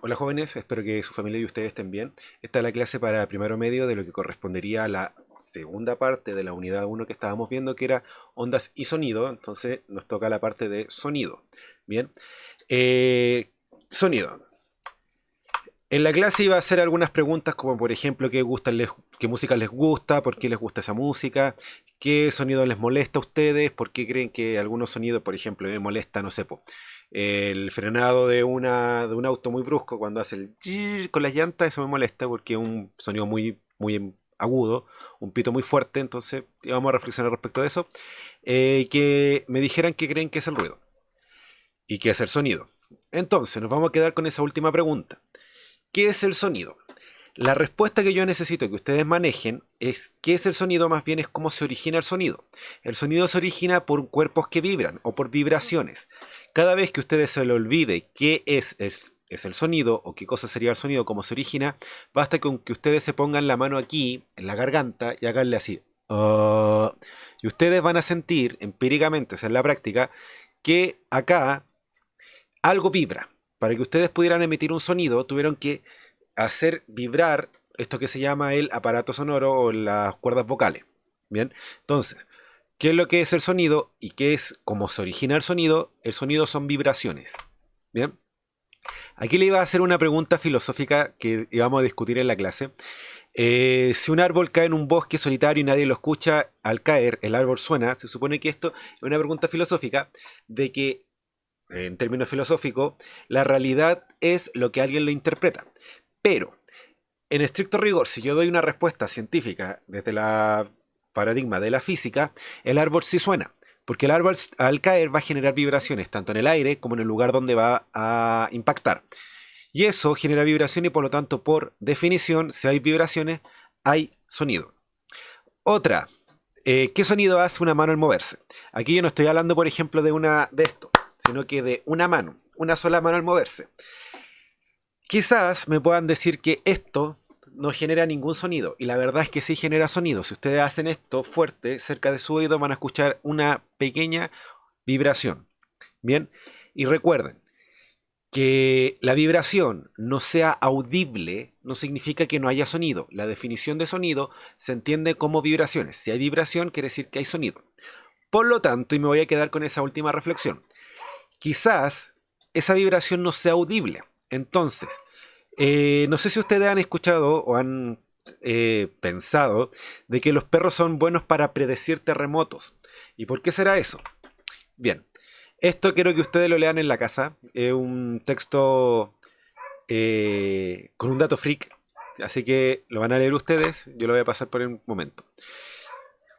Hola jóvenes, espero que su familia y ustedes estén bien. Esta es la clase para primero medio de lo que correspondería a la segunda parte de la unidad uno que estábamos viendo, que era ondas y sonido. Entonces nos toca la parte de sonido. Bien, eh, sonido. En la clase iba a hacer algunas preguntas como por ejemplo qué música les gusta, por qué les gusta esa música, qué sonido les molesta a ustedes, por qué creen que algunos sonidos, por ejemplo, me molesta, no sé, el frenado de un auto muy brusco cuando hace el chirr con las llantas, eso me molesta porque es un sonido muy agudo, un pito muy fuerte, entonces íbamos a reflexionar respecto de eso. Que me dijeran qué creen que es el ruido y qué es el sonido. Entonces nos vamos a quedar con esa última pregunta. ¿Qué es el sonido? La respuesta que yo necesito que ustedes manejen es qué es el sonido, más bien es cómo se origina el sonido. El sonido se origina por cuerpos que vibran o por vibraciones. Cada vez que ustedes se le olvide es el sonido o qué cosa sería el sonido, cómo se origina, basta con que ustedes se pongan la mano aquí, en la garganta, y háganle así. "Ah", y ustedes van a sentir empíricamente, o sea, en la práctica, que acá algo vibra. Para que ustedes pudieran emitir un sonido, tuvieron que hacer vibrar esto que se llama el aparato sonoro o las cuerdas vocales. Bien, entonces, ¿qué es lo que es el sonido y qué es cómo se origina el sonido? El sonido son vibraciones. Bien, aquí le iba a hacer una pregunta filosófica que íbamos a discutir en la clase. Si un árbol cae en un bosque solitario y nadie lo escucha, al caer el árbol suena. Se supone que esto es una pregunta filosófica de que en términos filosóficos, la realidad es lo que alguien lo interpreta. Pero, en estricto rigor, si yo doy una respuesta científica desde la paradigma de la física, el árbol sí suena. Porque el árbol al caer va a generar vibraciones, tanto en el aire como en el lugar donde va a impactar. Y eso genera vibración y por lo tanto, por definición, si hay vibraciones, hay sonido. Otra, ¿qué sonido hace una mano al moverse? Aquí yo no estoy hablando, por ejemplo, de esto, sino que de una mano, una sola mano al moverse. Quizás me puedan decir que esto no genera ningún sonido, y la verdad es que sí genera sonido. Si ustedes hacen esto fuerte, cerca de su oído, van a escuchar una pequeña vibración. Bien, y recuerden, que la vibración no sea audible no significa que no haya sonido. La definición de sonido se entiende como vibraciones. Si hay vibración, quiere decir que hay sonido. Por lo tanto, y me voy a quedar con esa última reflexión, quizás esa vibración no sea audible. Entonces, no sé si ustedes han escuchado o han pensado de que los perros son buenos para predecir terremotos. ¿Y por qué será eso? Bien, esto quiero que ustedes lo lean en la casa. Es un texto con un dato freak, así que lo van a leer ustedes. Yo lo voy a pasar por un momento.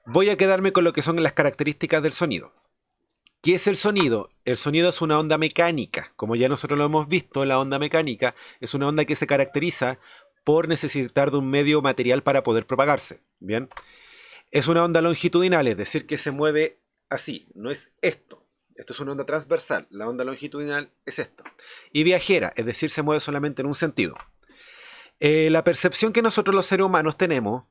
Voy a quedarme con lo que son las características del sonido. ¿Qué es el sonido? El sonido es una onda mecánica. Como ya nosotros lo hemos visto, la onda mecánica es una onda que se caracteriza por necesitar de un medio material para poder propagarse. Bien, es una onda longitudinal, es decir, que se mueve así, no es esto. Esto es una onda transversal, la onda longitudinal es esto. Y viajera, es decir, se mueve solamente en un sentido. La percepción que nosotros los seres humanos tenemos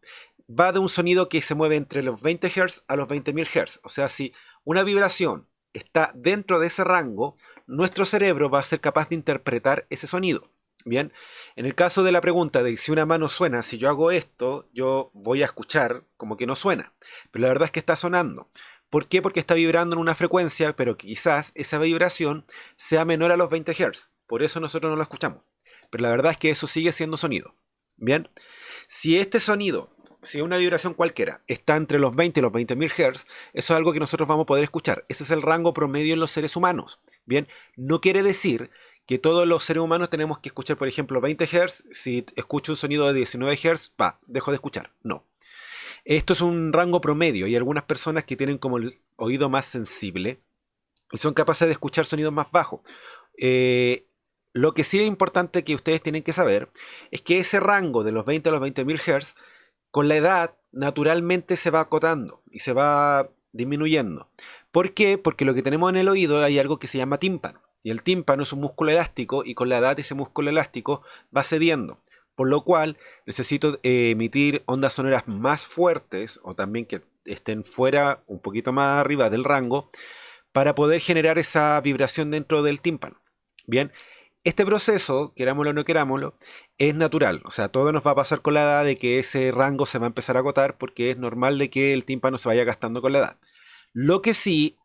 va de un sonido que se mueve entre los 20 Hz a los 20.000 Hz. O sea, si una vibración está dentro de ese rango, nuestro cerebro va a ser capaz de interpretar ese sonido. Bien, en el caso de la pregunta de si una mano suena, si yo hago esto, yo voy a escuchar como que no suena. Pero la verdad es que está sonando. ¿Por qué? Porque está vibrando en una frecuencia, pero que quizás esa vibración sea menor a los 20 Hz. Por eso nosotros no lo escuchamos. Pero la verdad es que eso sigue siendo sonido. Bien, si este sonido, si una vibración cualquiera, está entre los 20 y los 20.000 Hz, eso es algo que nosotros vamos a poder escuchar. Ese es el rango promedio en los seres humanos. Bien, no quiere decir que todos los seres humanos tenemos que escuchar, por ejemplo, 20 Hz. Si escucho un sonido de 19 Hz, dejo de escuchar. No. Esto es un rango promedio y hay algunas personas que tienen como el oído más sensible y son capaces de escuchar sonidos más bajos. Eh, lo que sí es importante que ustedes tienen que saber es que ese rango de los 20 a los 20.000 Hz, con la edad, naturalmente se va acotando y se va disminuyendo. ¿Por qué? Porque lo que tenemos en el oído hay algo que se llama tímpano. Y el tímpano es un músculo elástico y con la edad ese músculo elástico va cediendo. Por lo cual necesito emitir ondas sonoras más fuertes o también que estén fuera, un poquito más arriba del rango, para poder generar esa vibración dentro del tímpano. Bien, este proceso, querámoslo o no querámoslo, es natural. O sea, todo nos va a pasar con la edad de que ese rango se va a empezar a agotar porque es normal de que el tímpano se vaya gastando con la edad. Lo que sí,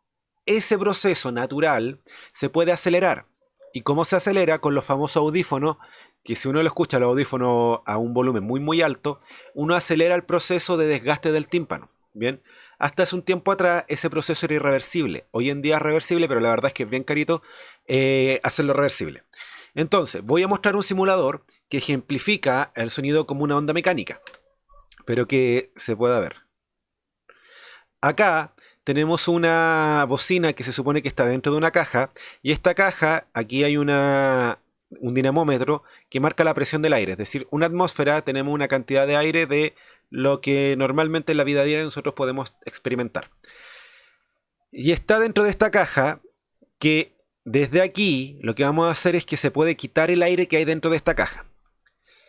ese proceso natural se puede acelerar. ¿Y cómo se acelera? Con los famosos audífonos, que si uno lo escucha los audífonos a un volumen muy muy alto, uno acelera el proceso de desgaste del tímpano. Bien, hasta hace un tiempo atrás ese proceso era irreversible. Hoy en día es reversible, pero la verdad es que es bien carito hacerlo reversible. Entonces, voy a mostrar un simulador que ejemplifica el sonido como una onda mecánica, pero que se pueda ver. Acá tenemos una bocina que se supone que está dentro de una caja, y esta caja, aquí hay un dinamómetro que marca la presión del aire, es decir, una atmósfera, tenemos una cantidad de aire de lo que normalmente en la vida diaria nosotros podemos experimentar. Y está dentro de esta caja que desde aquí lo que vamos a hacer es que se puede quitar el aire que hay dentro de esta caja.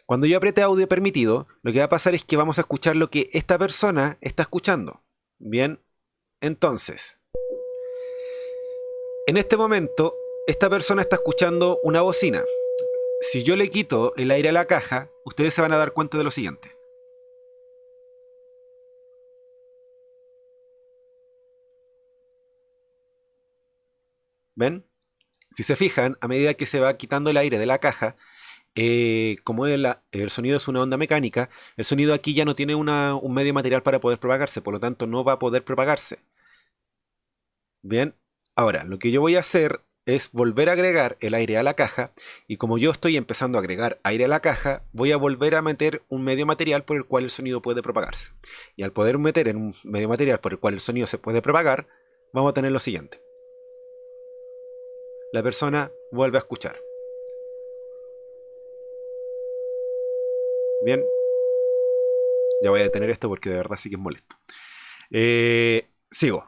Cuando yo apriete audio permitido, lo que va a pasar es que vamos a escuchar lo que esta persona está escuchando. Bien, entonces, en este momento, esta persona está escuchando una bocina. Si yo le quito el aire a la caja, ustedes se van a dar cuenta de lo siguiente. ¿Ven? Si se fijan, a medida que se va quitando el aire de la caja, como el sonido es una onda mecánica, el sonido aquí ya no tiene un medio material para poder propagarse, por lo tanto no va a poder propagarse. Bien, ahora lo que yo voy a hacer es volver a agregar el aire a la caja, y como yo estoy empezando a agregar aire a la caja, voy a volver a meter un medio material por el cual el sonido puede propagarse. Y al poder meter en un medio material por el cual el sonido se puede propagar, vamos a tener lo siguiente. La persona vuelve a escuchar. Bien, ya voy a detener esto porque de verdad sí que es molesto. Sigo.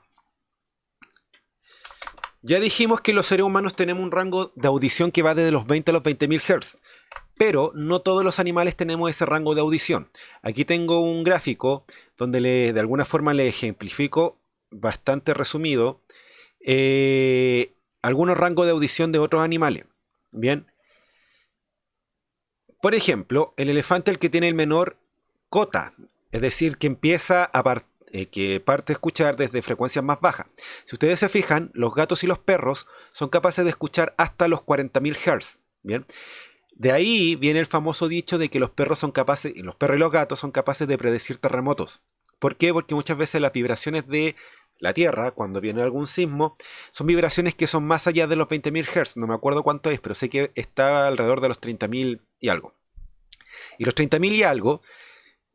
Ya dijimos que los seres humanos tenemos un rango de audición que va desde los 20 a los 20.000 Hz, pero no todos los animales tenemos ese rango de audición. Aquí tengo un gráfico donde de alguna forma le ejemplifico bastante resumido algunos rangos de audición de otros animales. Bien, por ejemplo, el elefante, el que tiene el menor cota, es decir, que empieza que parte a escuchar desde frecuencias más bajas. Si ustedes se fijan, los gatos y los perros son capaces de escuchar hasta los 40.000 Hz. Bien, de ahí viene el famoso dicho de que los perros y los perros y los gatos son capaces de predecir terremotos. ¿Por qué? Porque muchas veces las vibraciones de la Tierra, cuando viene algún sismo, son vibraciones que son más allá de los 20.000 Hz. No me acuerdo cuánto es, pero sé que está alrededor de los 30.000 y algo. Y los 30.000 y algo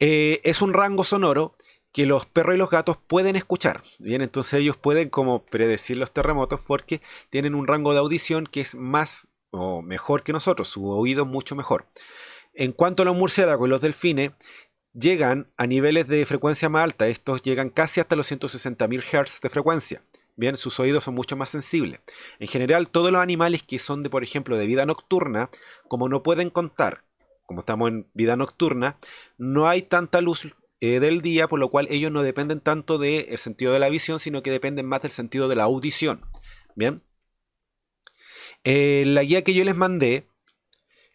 es un rango sonoro que los perros y los gatos pueden escuchar. Bien, entonces ellos pueden como predecir los terremotos porque tienen un rango de audición que es más o mejor que nosotros, su oído es mucho mejor. En cuanto a los murciélagos y los delfines, llegan a niveles de frecuencia más alta. Estos llegan casi hasta los 160.000 Hz de frecuencia. Bien, sus oídos son mucho más sensibles. En general, todos los animales que son por ejemplo, de vida nocturna, como no pueden contar, como estamos en vida nocturna, no hay tanta luz del día, por lo cual ellos no dependen tanto del sentido de la visión, sino que dependen más del sentido de la audición. Bien, la guía que yo les mandé,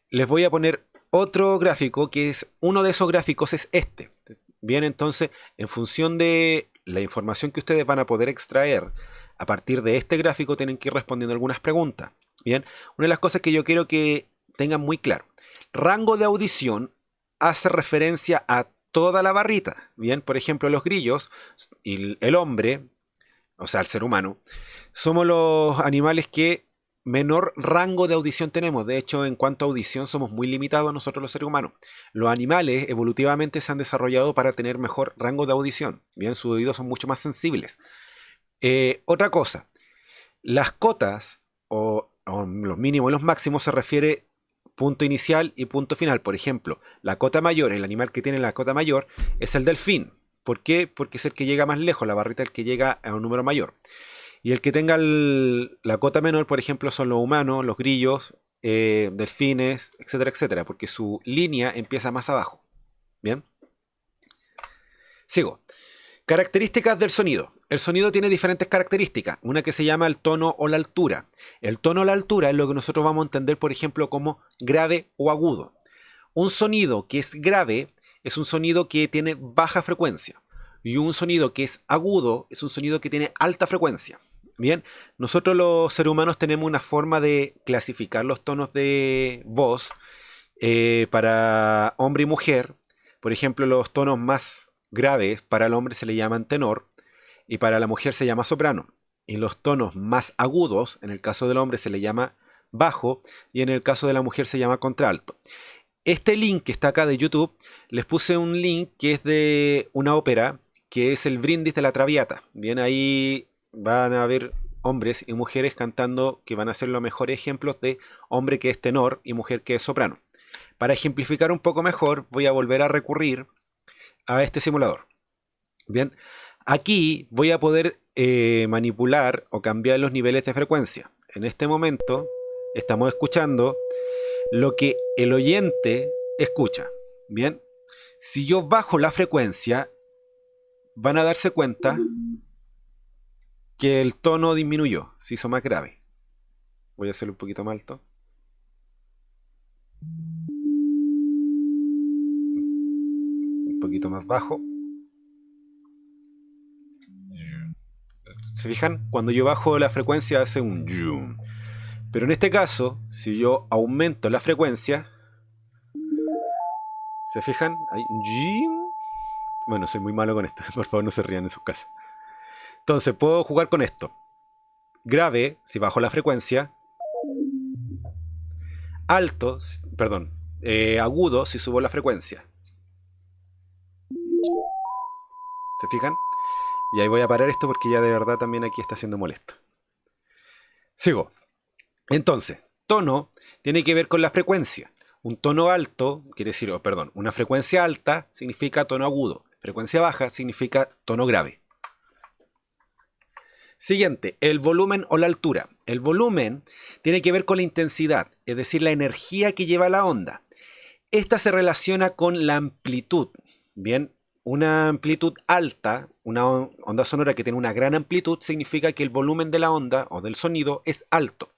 les voy a poner otro gráfico, que es uno de esos gráficos es este. Bien, entonces, en función de la información que ustedes van a poder extraer a partir de este gráfico, tienen que ir respondiendo algunas preguntas. Bien, una de las cosas que yo quiero que tengan muy claro: rango de audición hace referencia a toda la barrita. Bien, por ejemplo, los grillos y el hombre, o sea, el ser humano, somos los animales que menor rango de audición tenemos. De hecho, en cuanto a audición, somos muy limitados nosotros los seres humanos. Los animales evolutivamente se han desarrollado para tener mejor rango de audición. Bien, sus oídos son mucho más sensibles. Otra cosa, las cotas o los mínimos y los máximos se refiere punto inicial y punto final. Por ejemplo, la cota mayor, el animal que tiene la cota mayor es el delfín. ¿Por qué? Porque es el que llega más lejos, la barrita es el que llega a un número mayor. Y el que tenga la cota menor, por ejemplo, son los humanos, los grillos, delfines, etcétera, etcétera, porque su línea empieza más abajo. Bien. Sigo. Características del sonido. el sonido tiene diferentes características. Una que se llama el tono o la altura. El tono o la altura es lo que nosotros vamos a entender, por ejemplo, como grave o agudo. Un sonido que es grave es un sonido que tiene baja frecuencia. Y un sonido que es agudo es un sonido que tiene alta frecuencia. Bien, nosotros los seres humanos tenemos una forma de clasificar los tonos de voz para hombre y mujer. Por ejemplo, los tonos más graves para el hombre se le llaman tenor y para la mujer se llama soprano. Y los tonos más agudos, en el caso del hombre se le llama bajo y en el caso de la mujer se llama contralto. Este link que está acá de YouTube, les puse un link que es de una ópera que es el Brindis de la Traviata. Bien, ahí van a ver hombres y mujeres cantando que van a ser los mejores ejemplos de hombre que es tenor y mujer que es soprano. Para ejemplificar un poco mejor, voy a volver a recurrir a este simulador. Bien, aquí voy a poder manipular o cambiar los niveles de frecuencia. En este momento estamos escuchando lo que el oyente escucha. Bien, si yo bajo la frecuencia, van a darse cuenta que el tono disminuyó, se hizo más grave. Voy a hacerlo un poquito más alto. Un poquito más bajo. ¿Se fijan? Cuando yo bajo la frecuencia hace un zoom. Pero en este caso, si yo aumento la frecuencia, ¿se fijan? Hay un zoom. Bueno, soy muy malo con esto. Por favor, no se rían en sus casas. Entonces, puedo jugar con esto. Grave, si bajo la frecuencia. Alto, perdón. Agudo, si subo la frecuencia. ¿Se fijan? Y ahí voy a parar esto porque ya de verdad también aquí está siendo molesto. Sigo. Entonces, tono tiene que ver con la frecuencia. Un tono alto, quiere decir, perdón, una frecuencia alta significa tono agudo. Frecuencia baja significa tono grave. Siguiente, el volumen o la altura. El volumen tiene que ver con la intensidad, es decir, la energía que lleva la onda. Esta se relaciona con la amplitud. Bien, una amplitud alta, una onda sonora que tiene una gran amplitud, significa que el volumen de la onda o del sonido es alto.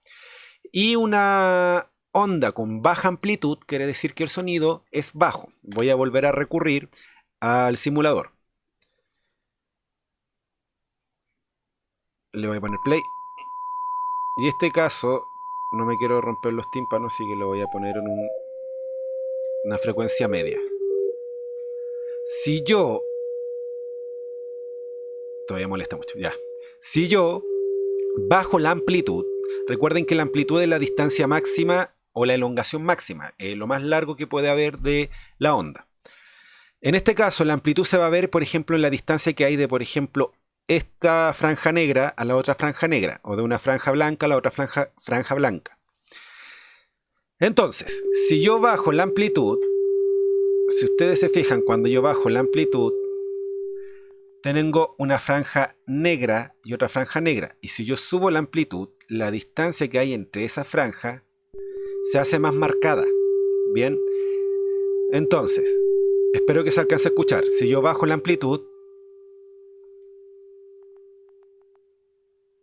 Y una onda con baja amplitud quiere decir que el sonido es bajo. Voy a volver a recurrir al simulador. Le voy a poner play. Y este caso, no me quiero romper los tímpanos, así que lo voy a poner en una frecuencia media. Si yo... Todavía molesta mucho, ya. Si yo bajo la amplitud, recuerden que la amplitud es la distancia máxima o la elongación máxima, lo más largo que puede haber de la onda. En este caso, la amplitud se va a ver, por ejemplo, en la distancia que hay de, por ejemplo, esta franja negra a la otra franja negra, o de una franja blanca a la otra franja blanca. Entonces, si yo bajo la amplitud, si ustedes se fijan, cuando yo bajo la amplitud, tengo una franja negra y otra franja negra. Y si yo subo la amplitud, la distancia que hay entre esa franja se hace más marcada. Bien, entonces, espero que se alcance a escuchar. Si yo bajo la amplitud,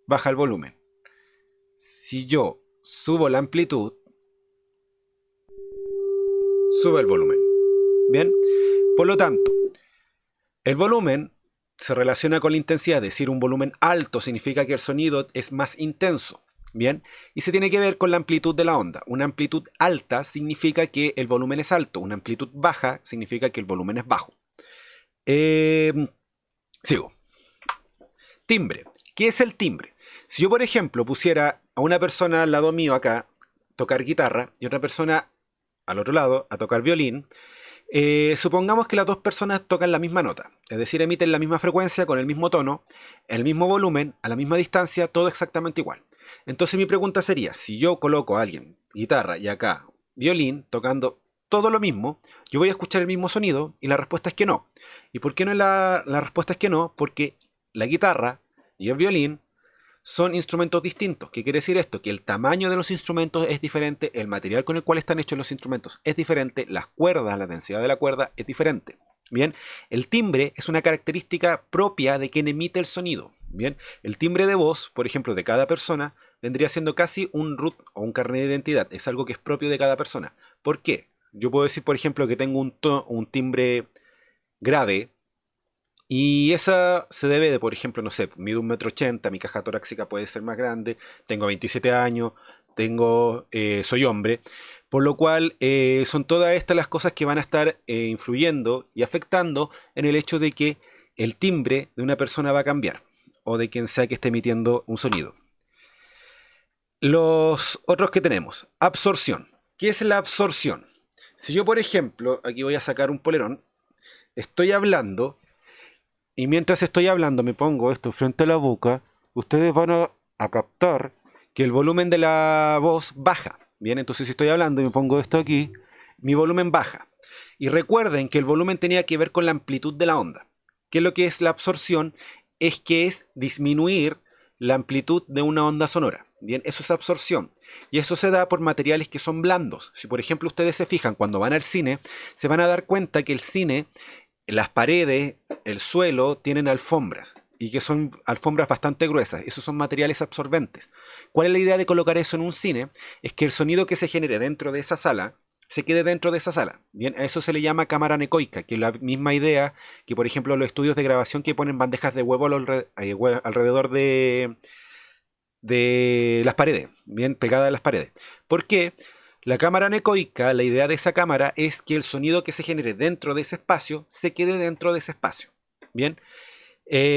baja el volumen. Si yo subo la amplitud, sube el volumen. Bien, por lo tanto, el volumen se relaciona con la intensidad, es decir, un volumen alto significa que el sonido es más intenso. Bien, y se tiene que ver con la amplitud de la onda. Una amplitud alta significa que el volumen es alto, una amplitud baja significa que el volumen es bajo. Sigo. Timbre. ¿Qué es el timbre? Si yo, por ejemplo, pusiera a una persona al lado mío acá tocar guitarra y otra persona al otro lado a tocar violín, supongamos que las dos personas tocan la misma nota, es decir, emiten la misma frecuencia con el mismo tono, el mismo volumen, a la misma distancia, todo exactamente igual. Entonces mi pregunta sería, si yo coloco a alguien guitarra y acá violín tocando todo lo mismo, yo voy a escuchar el mismo sonido y la respuesta es que no. ¿Y por qué no la respuesta es que no? Porque la guitarra y el violín son instrumentos distintos. ¿Qué quiere decir esto? Que el tamaño de los instrumentos es diferente, el material con el cual están hechos los instrumentos es diferente, las cuerdas, la densidad de la cuerda es diferente. Bien, el timbre es una característica propia de quien emite el sonido. Bien, el timbre de voz, por ejemplo, de cada persona, vendría siendo casi un root o un carnet de identidad. Es algo que es propio de cada persona. ¿Por qué? Yo puedo decir, por ejemplo, que tengo un timbre grave y esa se debe de, por ejemplo, no sé, mido 1,80 m, mi caja torácica puede ser más grande, tengo 27 años, soy hombre, por lo cual son todas estas las cosas que van a estar influyendo y afectando en el hecho de que el timbre de una persona va a cambiar o de quien sea que esté emitiendo un sonido. Los otros que tenemos, absorción. ¿Qué es la absorción? Si yo, por ejemplo, aquí voy a sacar un polerón, estoy hablando y mientras estoy hablando me pongo esto frente a la boca, ustedes van a captar que el volumen de la voz baja. Bien, entonces si estoy hablando y me pongo esto aquí, mi volumen baja. Y recuerden que el volumen tenía que ver con la amplitud de la onda. ¿Qué es lo que es la absorción? Es que es disminuir la amplitud de una onda sonora. Bien, eso es absorción. Y eso se da por materiales que son blandos. Si por ejemplo ustedes se fijan cuando van al cine, se van a dar cuenta que el cine, las paredes, el suelo tienen alfombras y que son alfombras bastante gruesas. Esos son materiales absorbentes. ¿Cuál es la idea de colocar eso en un cine? Es que el sonido que se genere dentro de esa sala se quede dentro de esa sala. Bien, a eso se le llama cámara anecoica, que es la misma idea que, por ejemplo, los estudios de grabación que ponen bandejas de huevo alrededor de las paredes, bien pegadas a las paredes. ¿Por qué? La cámara anecoica, la idea de esa cámara es que el sonido que se genere dentro de ese espacio se quede dentro de ese espacio. Bien,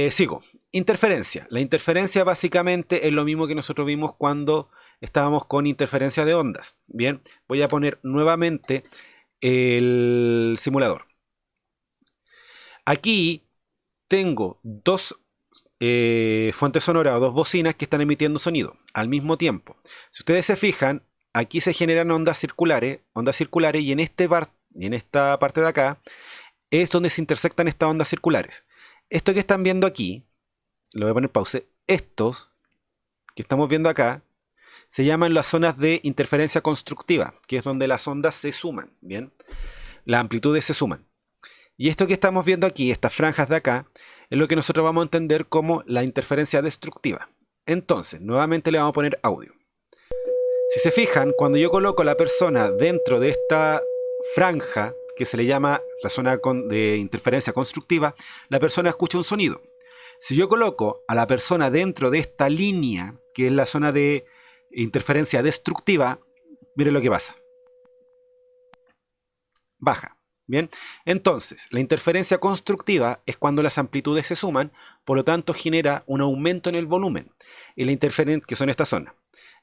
sigo. Interferencia. La interferencia básicamente es lo mismo que nosotros vimos cuando estábamos con interferencia de ondas. Bien, voy a poner nuevamente el simulador. Aquí tengo dos fuentes sonoras o dos bocinas que están emitiendo sonido al mismo tiempo. Si ustedes se fijan, aquí se generan ondas circulares y en esta parte de acá es donde se intersectan estas ondas circulares. Esto que están viendo aquí, lo voy a poner pause, estos que estamos viendo acá, se llaman las zonas de interferencia constructiva, que es donde las ondas se suman, ¿bien? Las amplitudes se suman. Y esto que estamos viendo aquí, estas franjas de acá, es lo que nosotros vamos a entender como la interferencia destructiva. Entonces, nuevamente le vamos a poner audio. Si se fijan, cuando yo coloco a la persona dentro de esta franja, que se le llama la zona de interferencia constructiva, la persona escucha un sonido. Si yo coloco a la persona dentro de esta línea, que es la zona de interferencia destructiva, miren lo que pasa. Baja. Bien, entonces la interferencia constructiva es cuando las amplitudes se suman, por lo tanto genera un aumento en el volumen, y la interferencia, que son estas zonas.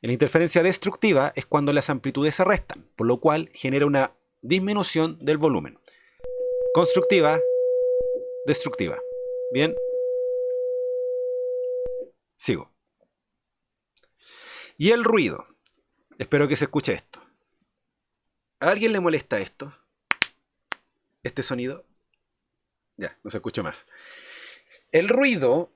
La interferencia destructiva es cuando las amplitudes se restan, por lo cual genera una disminución del volumen. Constructiva, destructiva. Bien, sigo. Y el ruido. Espero que se escuche esto. ¿A alguien le molesta esto? ¿Este sonido? Ya, no se escucha más. El ruido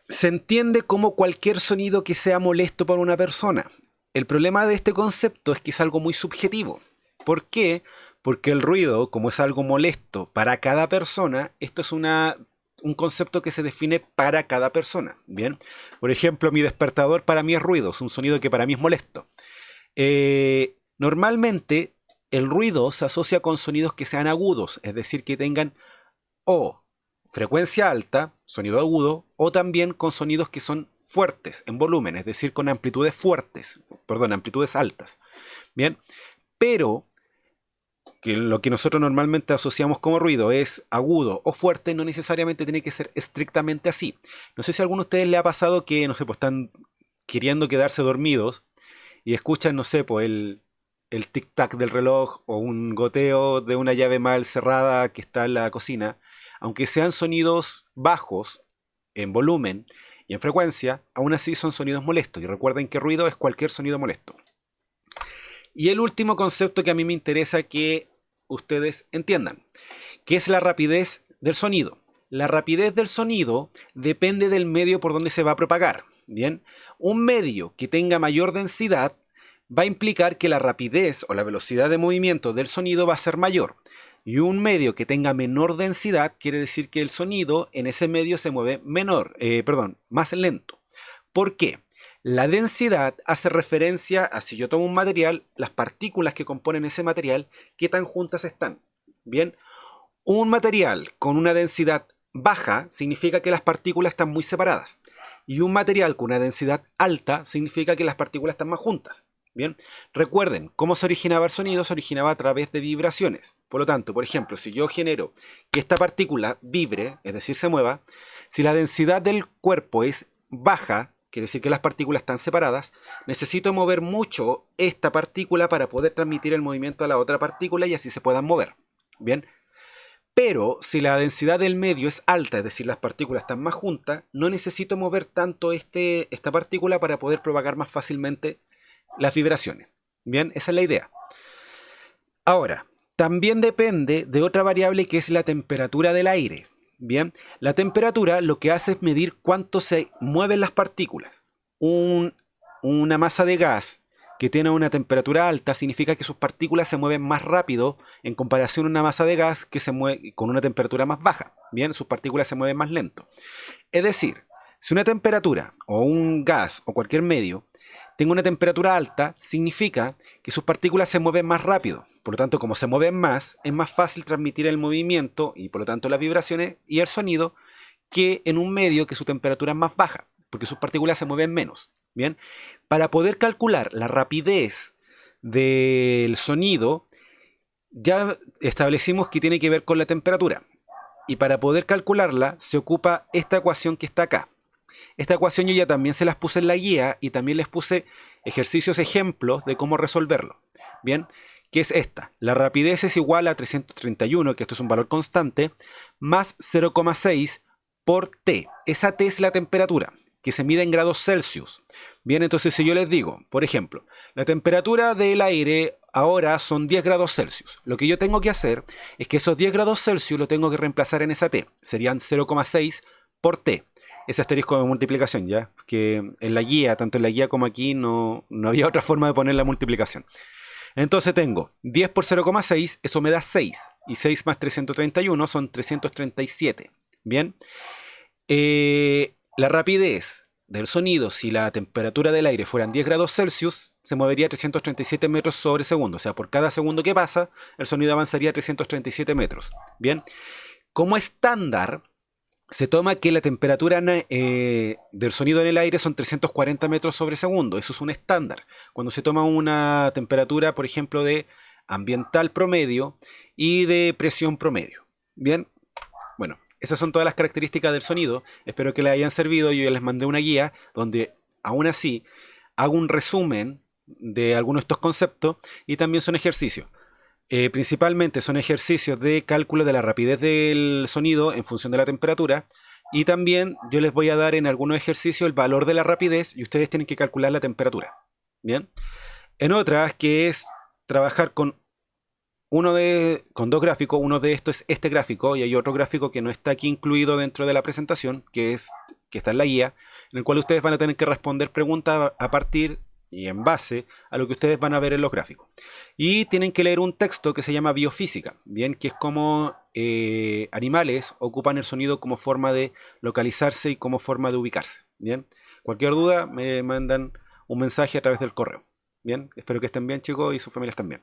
se entiende como cualquier sonido que sea molesto para una persona. El problema de este concepto es que es algo muy subjetivo. ¿Por qué? Porque el ruido, como es algo molesto para cada persona, esto es un concepto que se define para cada persona. Bien, por ejemplo, mi despertador para mí es ruido, es un sonido que para mí es molesto. Normalmente el ruido se asocia con sonidos que sean agudos, es decir, que tengan o frecuencia alta, sonido agudo, o también con sonidos que son fuertes en volumen, es decir, con amplitudes amplitudes altas. Bien, pero que lo que nosotros normalmente asociamos como ruido es agudo o fuerte, no necesariamente tiene que ser estrictamente así. No sé si a alguno de ustedes le ha pasado que, no sé, pues están queriendo quedarse dormidos y escuchan, no sé, pues el tic-tac del reloj o un goteo de una llave mal cerrada que está en la cocina. Aunque sean sonidos bajos en volumen y en frecuencia, aún así son sonidos molestos. Y recuerden que ruido es cualquier sonido molesto. Y el último concepto que a mí me interesa que ustedes entiendan, que es la rapidez del sonido. La rapidez del sonido depende del medio por donde se va a propagar. Bien, un medio que tenga mayor densidad va a implicar que la rapidez o la velocidad de movimiento del sonido va a ser mayor. Y un medio que tenga menor densidad quiere decir que el sonido en ese medio se mueve más lento. ¿Por qué? La densidad hace referencia a, si yo tomo un material, las partículas que componen ese material, qué tan juntas están. Bien, un material con una densidad baja significa que las partículas están muy separadas. Y un material con una densidad alta significa que las partículas están más juntas. Bien, recuerden, ¿cómo se originaba el sonido? Se originaba a través de vibraciones. Por lo tanto, por ejemplo, si yo genero que esta partícula vibre, es decir, se mueva, si la densidad del cuerpo es baja, quiere decir que las partículas están separadas, necesito mover mucho esta partícula para poder transmitir el movimiento a la otra partícula y así se puedan mover. Bien, pero si la densidad del medio es alta, es decir, las partículas están más juntas, no necesito mover tanto esta partícula para poder propagar más fácilmente las vibraciones. Bien, esa es la idea. Ahora, también depende de otra variable que es la temperatura del aire. Bien, la temperatura lo que hace es medir cuánto se mueven las partículas. Una masa de gas que tiene una temperatura alta significa que sus partículas se mueven más rápido en comparación a una masa de gas que se mueve con una temperatura más baja. Bien, sus partículas se mueven más lento. Es decir, si una temperatura o un gas o cualquier medio tenga una temperatura alta, significa que sus partículas se mueven más rápido. Por lo tanto, como se mueven más, es más fácil transmitir el movimiento y por lo tanto las vibraciones y el sonido que en un medio que su temperatura es más baja, porque sus partículas se mueven menos. Bien, para poder calcular la rapidez del sonido, ya establecimos que tiene que ver con la temperatura. Y para poder calcularla, se ocupa esta ecuación que está acá. Esta ecuación yo ya también se las puse en la guía y también les puse ejercicios ejemplos de cómo resolverlo. Bien, que es esta. La rapidez es igual a 331, que esto es un valor constante, más 0,6 por T. Esa T es la temperatura, que se mide en grados Celsius. Bien, entonces si yo les digo, por ejemplo, la temperatura del aire ahora son 10 grados Celsius. Lo que yo tengo que hacer es que esos 10 grados Celsius lo tengo que reemplazar en esa T. Serían 0,6 por T. Ese asterisco de multiplicación, ¿ya? Que en la guía, tanto en la guía como aquí, no había otra forma de poner la multiplicación. Entonces tengo 10 por 0,6, eso me da 6. Y 6 más 331 son 337. Bien. La rapidez del sonido, si la temperatura del aire fueran 10 grados Celsius, se movería a 337 metros sobre segundo. O sea, por cada segundo que pasa, el sonido avanzaría a 337 metros. Bien. Como estándar, se toma que la temperatura del sonido en el aire son 340 metros sobre segundo. Eso es un estándar. Cuando se toma una temperatura, por ejemplo, de ambiental promedio y de presión promedio. Bien, bueno, esas son todas las características del sonido. Espero que les hayan servido. Yo ya les mandé una guía donde, aún así, hago un resumen de algunos de estos conceptos y también son ejercicios. Principalmente son ejercicios de cálculo de la rapidez del sonido en función de la temperatura. Y también yo les voy a dar en algunos ejercicios el valor de la rapidez y ustedes tienen que calcular la temperatura. Bien. En otras, que es trabajar con dos gráficos. Uno de estos es este gráfico y hay otro gráfico que no está aquí incluido dentro de la presentación, que está en la guía, en el cual ustedes van a tener que responder preguntas a partir y en base a lo que ustedes van a ver en los gráficos. Y tienen que leer un texto que se llama biofísica, bien, que es como animales ocupan el sonido como forma de localizarse y como forma de ubicarse. Bien, cualquier duda me mandan un mensaje a través del correo. Bien, espero que estén bien, chicos, y sus familias también.